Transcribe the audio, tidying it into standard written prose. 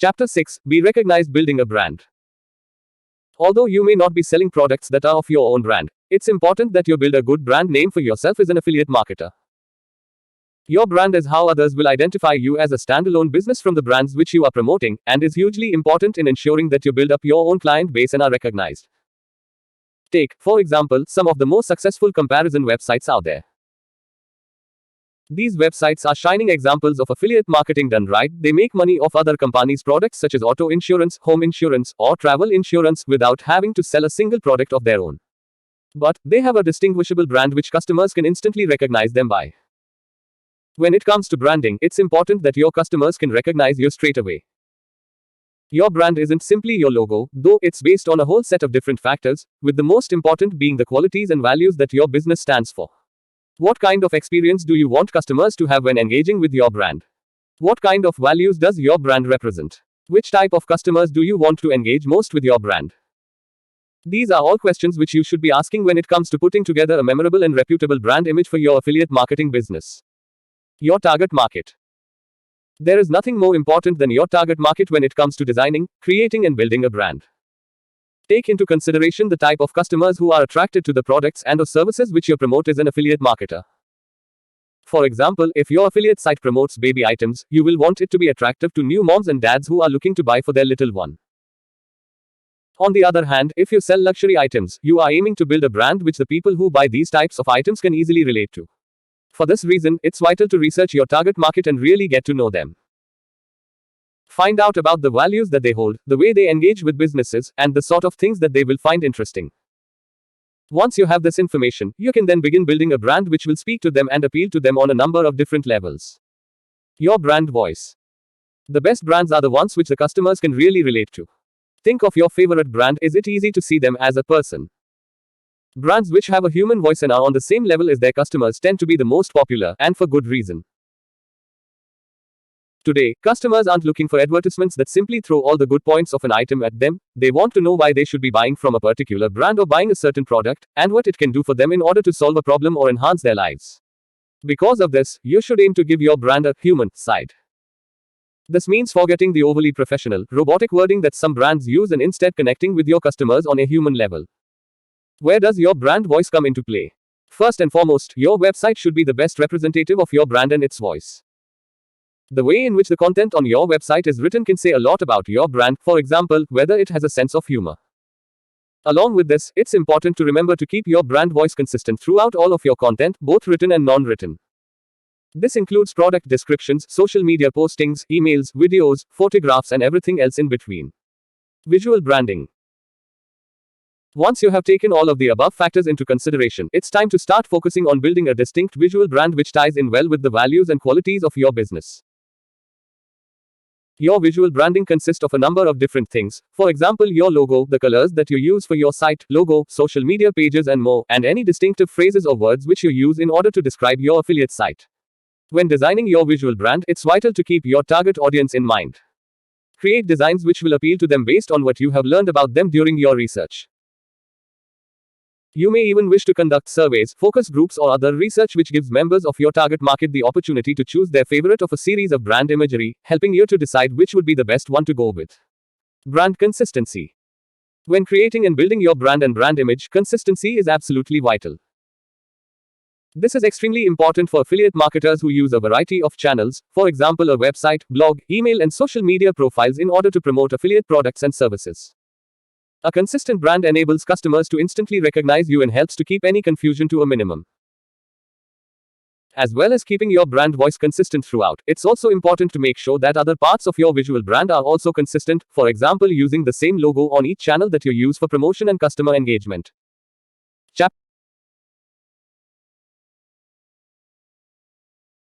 Chapter 6. Be recognized building a brand. Although you may not be selling products that are of your own brand, it's important that you build a good brand name for yourself as an affiliate marketer. Your brand is how others will identify you as a standalone business from the brands which you are promoting, and is hugely important in ensuring that you build up your own client base and are recognized. Take, for example, some of the most successful comparison websites out there. These websites are shining examples of affiliate marketing done right. They make money off other companies' products such as auto insurance, home insurance, or travel insurance without having to sell a single product of their own. But they have a distinguishable brand which customers can instantly recognize them by. When it comes to branding, it's important that your customers can recognize you straight away. Your brand isn't simply your logo, though it's based on a whole set of different factors, with the most important being the qualities and values that your business stands for. What kind of experience do you want customers to have when engaging with your brand? What kind of values does your brand represent? Which type of customers do you want to engage most with your brand? These are all questions which you should be asking when it comes to putting together a memorable and reputable brand image for your affiliate marketing business. Your target market. There is nothing more important than your target market when it comes to designing, creating, and building a brand. Take into consideration the type of customers who are attracted to the products and/or services which you promote as an affiliate marketer. For example, if your affiliate site promotes baby items, you will want it to be attractive to new moms and dads who are looking to buy for their little one. On the other hand, if you sell luxury items, you are aiming to build a brand which the people who buy these types of items can easily relate to. For this reason, it's vital to research your target market and really get to know them. Find out about the values that they hold, the way they engage with businesses, and the sort of things that they will find interesting. Once you have this information, you can then begin building a brand which will speak to them and appeal to them on a number of different levels. Your brand voice. The best brands are the ones which the customers can really relate to. Think of your favorite brand. Is it easy to see them as a person? Brands which have a human voice and are on the same level as their customers tend to be the most popular, and for good reason. Today, customers aren't looking for advertisements that simply throw all the good points of an item at them. They want to know why they should be buying from a particular brand or buying a certain product, and what it can do for them in order to solve a problem or enhance their lives. Because of this, you should aim to give your brand a human side. This means forgetting the overly professional, robotic wording that some brands use and instead connecting with your customers on a human level. Where does your brand voice come into play? First and foremost, your website should be the best representative of your brand and its voice. The way in which the content on your website is written can say a lot about your brand, for example, whether it has a sense of humor. Along with this, it's important to remember to keep your brand voice consistent throughout all of your content, both written and non-written. This includes product descriptions, social media postings, emails, videos, photographs, and everything else in between. Visual branding. Once you have taken all of the above factors into consideration, it's time to start focusing on building a distinct visual brand which ties in well with the values and qualities of your business. Your visual branding consists of a number of different things, for example your logo, the colors that you use for your site, logo, social media pages and more, and any distinctive phrases or words which you use in order to describe your affiliate site. When designing your visual brand, it's vital to keep your target audience in mind. Create designs which will appeal to them based on what you have learned about them during your research. You may even wish to conduct surveys, focus groups, or other research which gives members of your target market the opportunity to choose their favorite of a series of brand imagery, helping you to decide which would be the best one to go with. Brand consistency. When creating and building your brand and brand image, consistency is absolutely vital. This is extremely important for affiliate marketers who use a variety of channels, for example a website, blog, email, and social media profiles in order to promote affiliate products and services. A consistent brand enables customers to instantly recognize you and helps to keep any confusion to a minimum. As well as keeping your brand voice consistent throughout, it's also important to make sure that other parts of your visual brand are also consistent, for example using the same logo on each channel that you use for promotion and customer engagement.